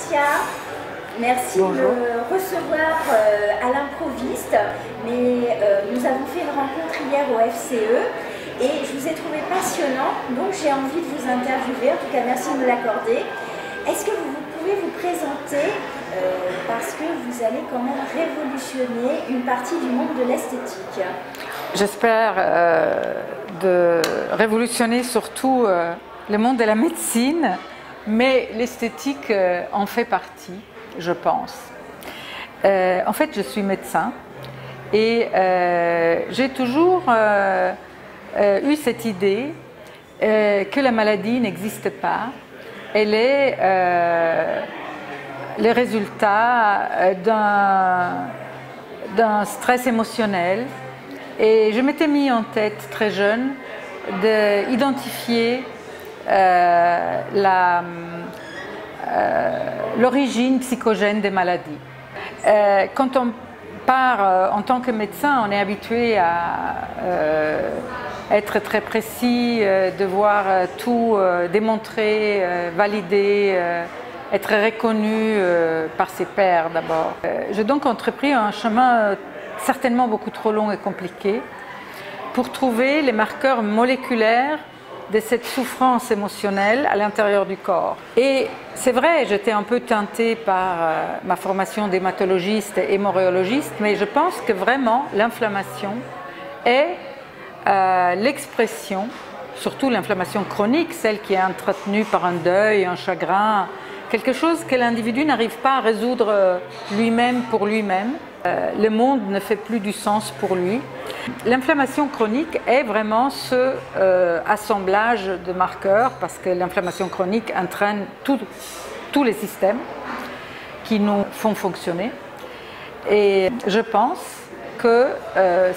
Laetitia. Merci Bonjour. de me recevoir à l'improviste. Mais nous avons fait une rencontre hier au FCE et je vous ai trouvé passionnant. Donc j'ai envie de vous interviewer. En tout cas, merci de me l'accorder. Est-ce que vous pouvez vous présenter parce que vous allez quand même révolutionner une partie du monde de l'esthétique? J'espère de révolutionner surtout le monde de la médecine, mais l'esthétique en fait partie, je pense. En fait, je suis médecin et j'ai toujours eu cette idée que la maladie n'existe pas. Elle est le résultat d'un stress émotionnel. Et je m'étais mis en tête très jeune d'identifier l'origine psychogène des maladies. Quand on part en tant que médecin, on est habitué à être très précis, devoir tout démontrer, valider, être reconnu par ses pairs d'abord. J'ai donc entrepris un chemin certainement beaucoup trop long et compliqué pour trouver les marqueurs moléculaires de cette souffrance émotionnelle à l'intérieur du corps. Et c'est vrai, j'étais un peu teintée par ma formation d'hématologiste et hémorrhéologiste, mais je pense que vraiment l'inflammation est l'expression, surtout l'inflammation chronique, celle qui est entretenue par un deuil, un chagrin, quelque chose que l'individu n'arrive pas à résoudre lui-même pour lui-même. Le monde ne fait plus du sens pour lui. L'inflammation chronique est vraiment ce assemblage de marqueurs parce que l'inflammation chronique entraîne tous les systèmes qui nous font fonctionner. Et je pense que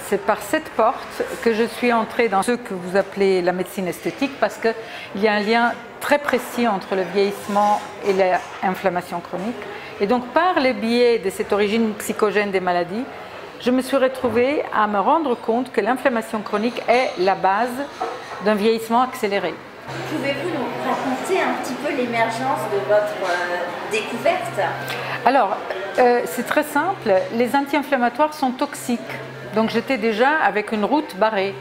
c'est par cette porte que je suis entrée dans ce que vous appelez la médecine esthétique parce qu'il y a un lien très précis entre le vieillissement et l'inflammation chronique. Et donc, par le biais de cette origine psychogène des maladies, je me suis retrouvée à me rendre compte que l'inflammation chronique est la base d'un vieillissement accéléré. Pouvez-vous nous raconter un petit peu l'émergence de votre découverte? Alors, c'est très simple. Les anti-inflammatoires sont toxiques. Donc, j'étais déjà avec une route barrée.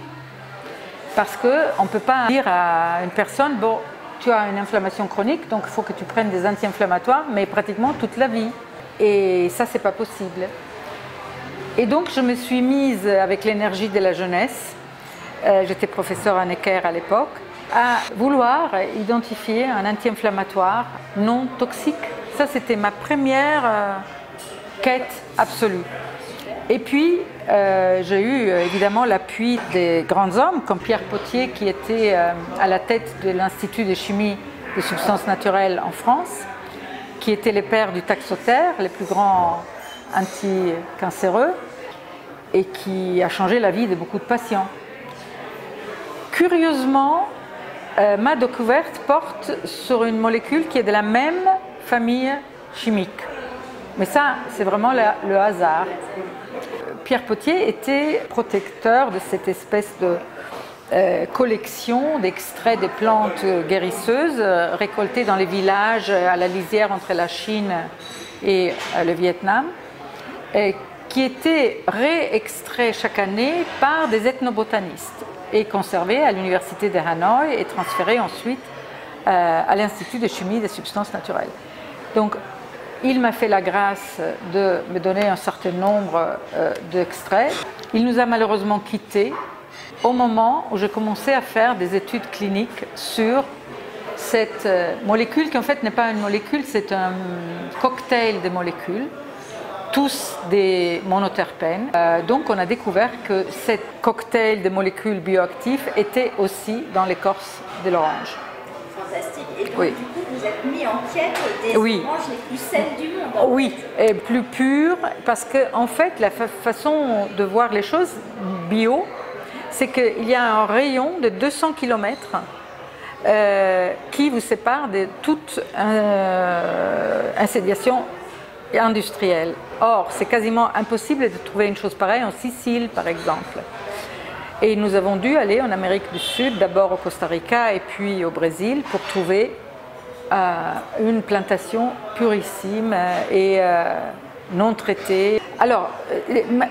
Parce qu'on ne peut pas dire à une personne, bon, tu as une inflammation chronique, donc il faut que tu prennes des anti-inflammatoires, mais pratiquement toute la vie. Et ça, c'est pas possible. Et donc, je me suis mise avec l'énergie de la jeunesse, j'étais professeure à Necker à l'époque, à vouloir identifier un anti-inflammatoire non toxique. Ça, c'était ma première quête absolue. Et puis, j'ai eu évidemment l'appui des grands hommes comme Pierre Potier qui était à la tête de l'Institut de chimie des substances naturelles en France, qui était les pères du Taxotere, les plus grands anti-cancéreux, et qui a changé la vie de beaucoup de patients. Curieusement, ma découverte porte sur une molécule qui est de la même famille chimique. Mais ça, c'est vraiment le hasard. Pierre Potier était protecteur de cette espèce de collection d'extraits des plantes guérisseuses récoltées dans les villages à la lisière entre la Chine et le Vietnam, qui étaient réextraits chaque année par des ethnobotanistes et conservés à l'université de Hanoï et transférés ensuite à l'Institut de chimie des substances naturelles. Donc, il m'a fait la grâce de me donner un certain nombre d'extraits. Il nous a malheureusement quittés au moment où je commençais à faire des études cliniques sur cette molécule qui en fait n'est pas une molécule, c'est un cocktail de molécules, tous des monoterpènes. Donc on a découvert que ce cocktail de molécules bioactives était aussi dans l'écorce de l'orange. Fantastique. Et donc, oui. Du coup, vous êtes mis en quête des oui. oranges les plus saines du monde. Oui, et plus pures, parce que en fait, la façon de voir les choses bio, c'est qu'il y a un rayon de 200 km qui vous sépare de toute insédiation industrielle. Or, c'est quasiment impossible de trouver une chose pareille en Sicile, par exemple. Et nous avons dû aller en Amérique du Sud, d'abord au Costa Rica et puis au Brésil, pour trouver une plantation purissime et non traitée. Alors,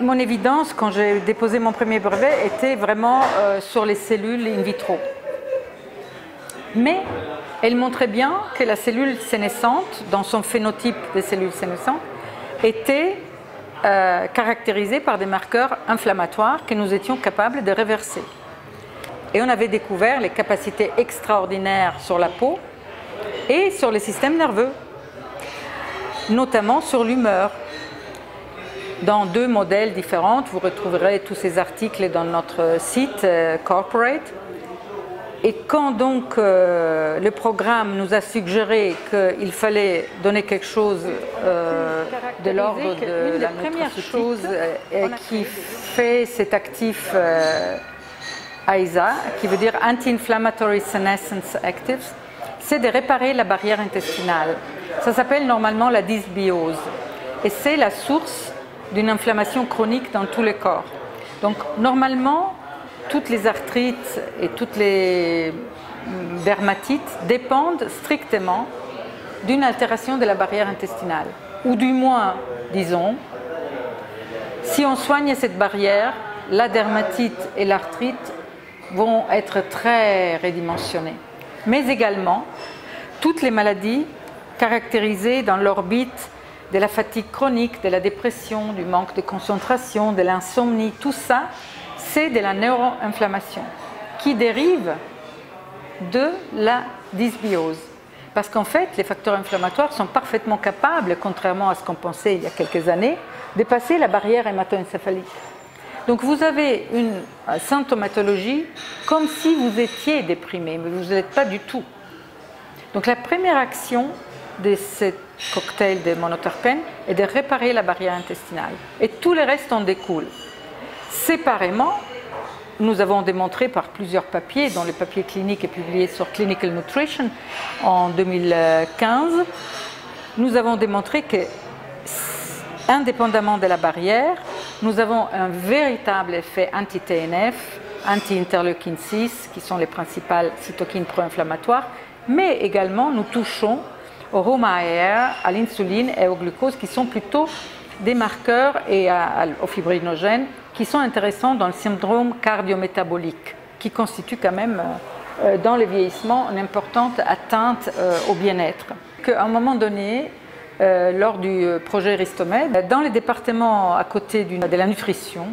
mon évidence quand j'ai déposé mon premier brevet était vraiment sur les cellules in vitro. Mais elle montrait bien que la cellule sénescente, dans son phénotype des cellules sénescentes, était caractérisée par des marqueurs inflammatoires que nous étions capables de réverser. Et on avait découvert les capacités extraordinaires sur la peau et sur les systèmes nerveux, notamment sur l'humeur. Dans 2 modèles différents, vous retrouverez tous ces articles dans notre site corporate. Et quand donc le programme nous a suggéré qu'il fallait donner quelque chose de l'ordre de la première chose qui fait cet actif AISA, qui veut dire Anti-Inflammatory Senescence Actives, c'est de réparer la barrière intestinale. Ça s'appelle normalement la dysbiose. Et c'est la source d'une inflammation chronique dans tous les corps. Donc normalement, toutes les arthrites et toutes les dermatites dépendent strictement d'une altération de la barrière intestinale. Ou du moins, disons, si on soigne cette barrière, la dermatite et l'arthrite vont être très redimensionnées. Mais également, toutes les maladies caractérisées dans l'orbite de la fatigue chronique, de la dépression, du manque de concentration, de l'insomnie, tout ça, c'est de la neuroinflammation qui dérive de la dysbiose. Parce qu'en fait, les facteurs inflammatoires sont parfaitement capables, contrairement à ce qu'on pensait il y a quelques années, de passer la barrière hémato-encéphalique. Donc vous avez une symptomatologie comme si vous étiez déprimé, mais vous ne l'êtes pas du tout. Donc la première action de ce cocktail de monoterpènes est de réparer la barrière intestinale. Et tout le reste en découle. Séparément, nous avons démontré par plusieurs papiers, dont le papier clinique est publié sur Clinical Nutrition en 2015, nous avons démontré que, indépendamment de la barrière, nous avons un véritable effet anti-TNF, anti-interleukine 6, qui sont les principales cytokines pro-inflammatoires, mais également nous touchons au HOMA-AR, à l'insuline et au glucose, qui sont plutôt des marqueurs et aux fibrinogènes qui sont intéressants dans le syndrome cardiométabolique, qui constitue quand même dans le vieillissement une importante atteinte au bien-être. À un moment donné, lors du projet Ristomed, dans les départements à côté de la nutrition,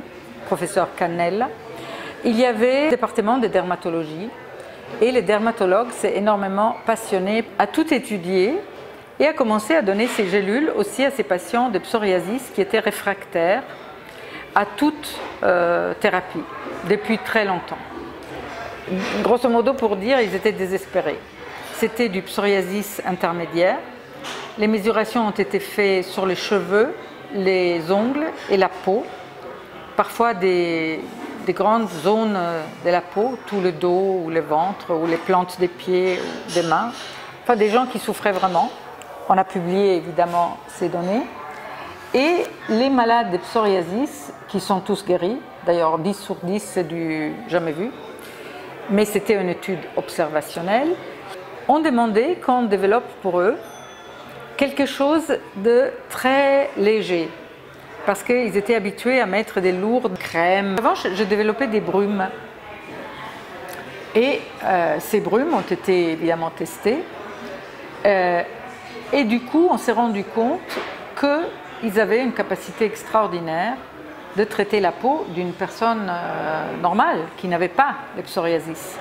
professeur Cannella, il y avait un département de dermatologie et les dermatologues s'est énormément passionné à tout étudier et a commencé à donner ces gélules aussi à ces patients de psoriasis qui étaient réfractaires à toute thérapie depuis très longtemps. Grosso modo, pour dire, ils étaient désespérés. C'était du psoriasis intermédiaire. Les mesurations ont été faites sur les cheveux, les ongles et la peau. Parfois des grandes zones de la peau, tout le dos ou le ventre ou les plantes des pieds ou des mains. Enfin, des gens qui souffraient vraiment. On a publié évidemment ces données. Et les malades de psoriasis, qui sont tous guéris, d'ailleurs 10 sur 10 c'est du jamais vu, mais c'était une étude observationnelle, ont demandé qu'on développe pour eux quelque chose de très léger, parce qu'ils étaient habitués à mettre des lourdes crèmes. Avant, j'ai développé des brumes. Et ces brumes ont été évidemment testées. Et du coup, on s'est rendu compte qu'ils avaient une capacité extraordinaire de traiter la peau d'une personne normale qui n'avait pas de psoriasis,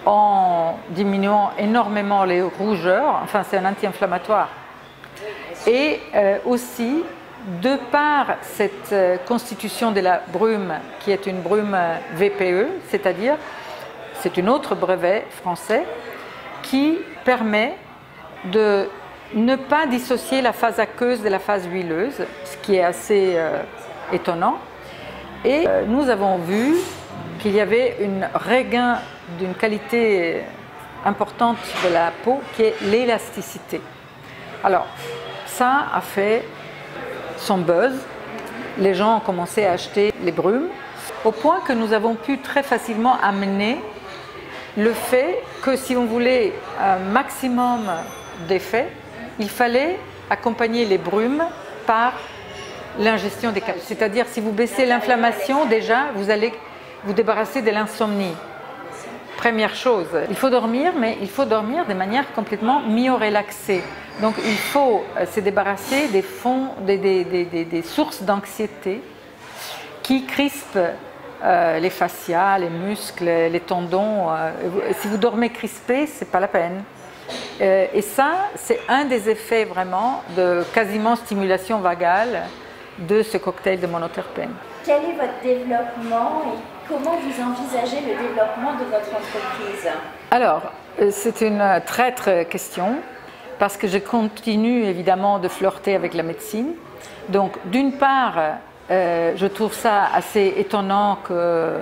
en diminuant énormément les rougeurs. Enfin, c'est un anti-inflammatoire. Et aussi, de par cette constitution de la brume, qui est une brume VPE, c'est-à-dire, c'est un autre brevet français, qui permet de ne pas dissocier la phase aqueuse de la phase huileuse, ce qui est assez étonnant. Et nous avons vu qu'il y avait un regain d'une qualité importante de la peau, qui est l'élasticité. Alors, ça a fait son buzz. Les gens ont commencé à acheter les brumes, au point que nous avons pu très facilement amener le fait que si on voulait un maximum d'effet, il fallait accompagner les brumes par l'ingestion des capsules. C'est-à-dire, si vous baissez l'inflammation, déjà, vous allez vous débarrasser de l'insomnie. Première chose, il faut dormir, mais il faut dormir de manière complètement myorelaxée. Donc, il faut se débarrasser des sources d'anxiété qui crispent les fascias, les muscles, les tendons. Si vous dormez crispé, c'est pas la peine. Et ça, c'est un des effets vraiment de quasiment stimulation vagale de ce cocktail de monoterpènes. Quel est votre développement et comment vous envisagez le développement de votre entreprise? Alors, c'est une traître question parce que je continue évidemment de flirter avec la médecine. Donc, d'une part, je trouve ça assez étonnant que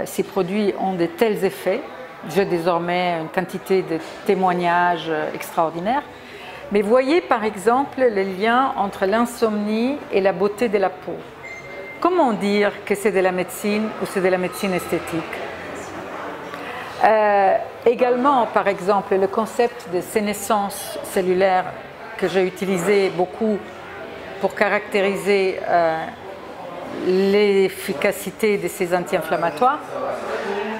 ces produits ont de tels effets. J'ai désormais une quantité de témoignages extraordinaires. Mais voyez par exemple le lien entre l'insomnie et la beauté de la peau. Comment dire que c'est de la médecine ou c'est de la médecine esthétique? Également, par exemple, le concept de sénescence cellulaire que j'ai utilisé beaucoup pour caractériser l'efficacité de ces anti-inflammatoires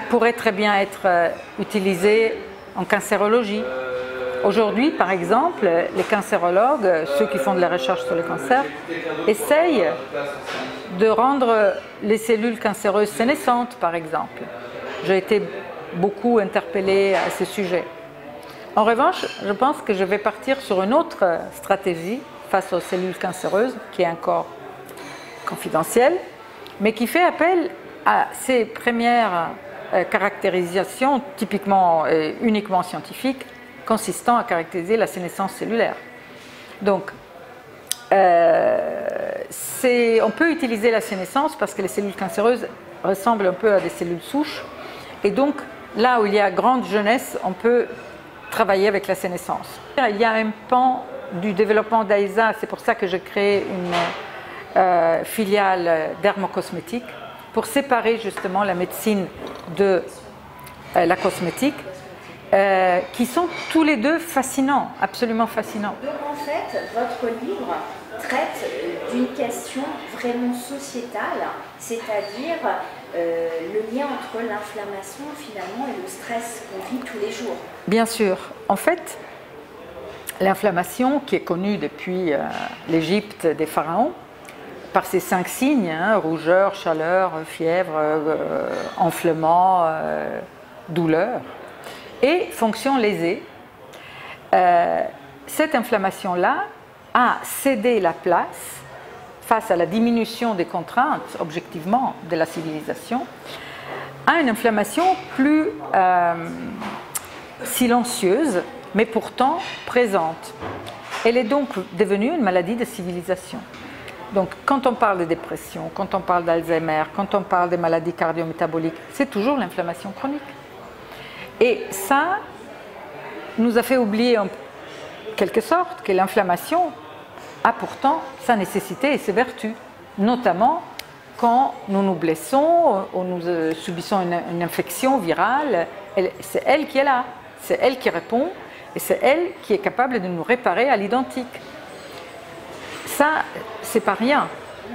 pourrait très bien être utilisé en cancérologie. Aujourd'hui, par exemple, les cancérologues, ceux qui font de la recherche sur le cancer, essayent de rendre les cellules cancéreuses sénescentes, par exemple. J'ai été beaucoup interpellée à ce sujet. En revanche, je pense que je vais partir sur une autre stratégie face aux cellules cancéreuses, qui est encore confidentielle, mais qui fait appel à ces premières caractérisations typiquement et uniquement scientifiques, consistant à caractériser la sénescence cellulaire. Donc, on peut utiliser la sénescence parce que les cellules cancéreuses ressemblent un peu à des cellules souches. Et donc, là où il y a grande jeunesse, on peut travailler avec la sénescence. Il y a un pan du développement d'AISA, c'est pour ça que j'ai créé une filiale dermocosmétique, pour séparer justement la médecine de la cosmétique, qui sont tous les deux fascinants, absolument fascinants. Donc en fait, votre livre traite d'une question vraiment sociétale, c'est-à-dire le lien entre l'inflammation finalement et le stress qu'on vit tous les jours. Bien sûr. En fait, l'inflammation qui est connue depuis l'Égypte des pharaons, par ces 5 signes, hein, rougeur, chaleur, fièvre, enflement, douleur, et fonction lésée, cette inflammation-là a cédé la place face à la diminution des contraintes, objectivement, de la civilisation, à une inflammation plus silencieuse, mais pourtant présente. Elle est donc devenue une maladie de civilisation. Donc, quand on parle de dépression, quand on parle d'Alzheimer, quand on parle des maladies cardio-métaboliques, c'est toujours l'inflammation chronique. Et ça nous a fait oublier en quelque sorte que l'inflammation a pourtant sa nécessité et ses vertus, notamment quand nous nous blessons ou nous subissons une infection virale. C'est elle qui est là, c'est elle qui répond et c'est elle qui est capable de nous réparer à l'identique. Ça, c'est pas rien.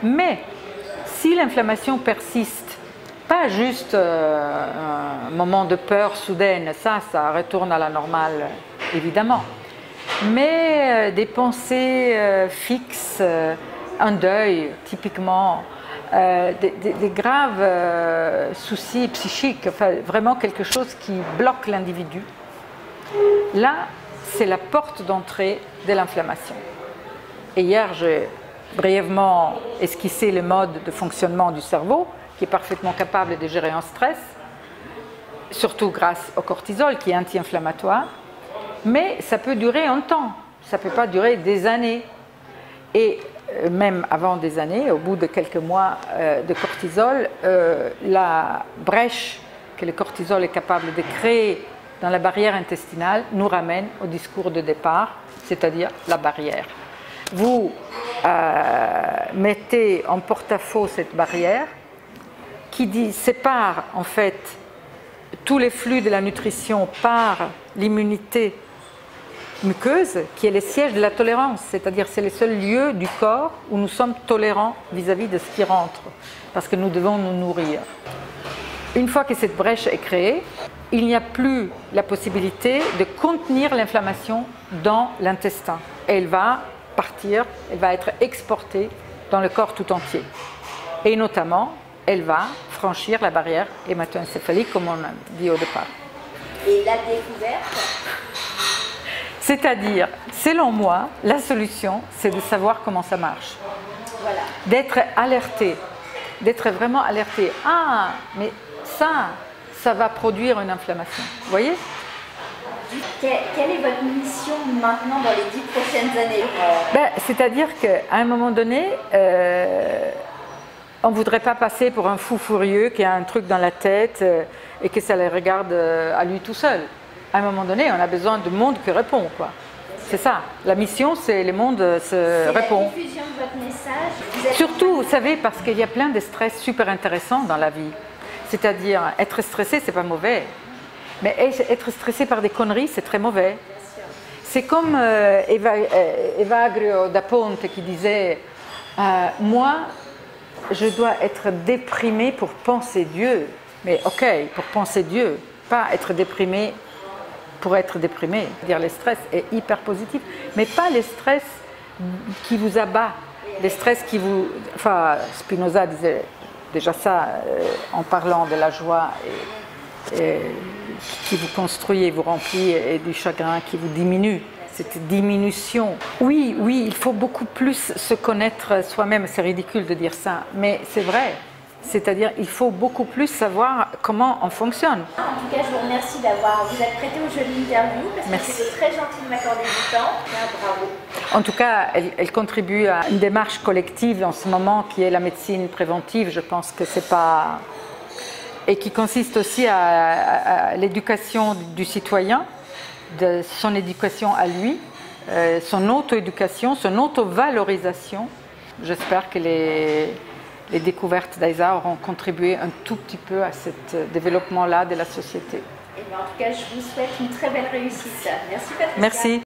Mais si l'inflammation persiste, pas juste un moment de peur soudaine, ça retourne à la normale, évidemment, mais des pensées fixes, un deuil, typiquement, des graves soucis psychiques, enfin, vraiment quelque chose qui bloque l'individu, là, c'est la porte d'entrée de l'inflammation. Et hier, j'ai brièvement esquissé le mode de fonctionnement du cerveau, qui est parfaitement capable de gérer un stress, surtout grâce au cortisol, qui est anti-inflammatoire. Mais ça peut durer un temps, ça ne peut pas durer des années. Et même avant des années, au bout de quelques mois de cortisol, la brèche que le cortisol est capable de créer dans la barrière intestinale nous ramène au discours de départ, c'est-à-dire la barrière. Vous mettez en porte-à-faux cette barrière qui sépare en fait tous les flux de la nutrition par l'immunité muqueuse qui est le siège de la tolérance, c'est-à-dire c'est le seul lieu du corps où nous sommes tolérants vis-à-vis de ce qui rentre, parce que nous devons nous nourrir. Une fois que cette brèche est créée, il n'y a plus la possibilité de contenir l'inflammation dans l'intestin. Elle va partir, elle va être exportée dans le corps tout entier. Et notamment, elle va franchir la barrière hémato-encéphalique, comme on a dit au départ. Et la découverte? C'est-à-dire, selon moi, la solution, c'est de savoir comment ça marche. Voilà. D'être alerté, d'être vraiment alerté. Ah, mais ça va produire une inflammation. Vous voyez? Quelle est votre mission maintenant dans les 10 prochaines années? C'est-à-dire qu'à un moment donné, on ne voudrait pas passer pour un fou furieux qui a un truc dans la tête et que ça le regarde à lui tout seul. À un moment donné, on a besoin de monde qui répond, quoi. C'est ça. La mission, c'est le monde se répond. C'est la diffusion de votre message. Surtout, vous savez, parce qu'il y a plein de stress super intéressants dans la vie. C'est-à-dire, être stressé, c'est pas mauvais. Mais être stressé par des conneries, c'est très mauvais. C'est comme Evagrio da Ponte qui disait moi, je dois être déprimé pour penser Dieu. Mais ok, pour penser Dieu, pas être déprimé pour être déprimé. C'est-à-dire, le stress est hyper positif, mais pas le stress qui vous abat, le stress qui vous... Enfin, Spinoza disait déjà ça en parlant de la joie et qui vous construit et vous remplit, et du chagrin qui vous diminue. Cette diminution. Oui, il faut beaucoup plus se connaître soi-même. C'est ridicule de dire ça, mais c'est vrai. C'est-à-dire, il faut beaucoup plus savoir comment on fonctionne. En tout cas, je vous remercie vous êtes prêté au jeu de l'interview, parce Merci. que c'était très gentil de m'accorder du temps. Bravo. En tout cas, elle contribue à une démarche collective en ce moment qui est la médecine préventive. Je pense que c'est pas... Et qui consiste aussi à l'éducation du citoyen, de son éducation à lui, son auto-éducation, son auto-valorisation. J'espère que les découvertes d'Aïsa auront contribué un tout petit peu à ce développement-là de la société. Et en tout cas, je vous souhaite une très belle réussite. Merci Patricia. Merci.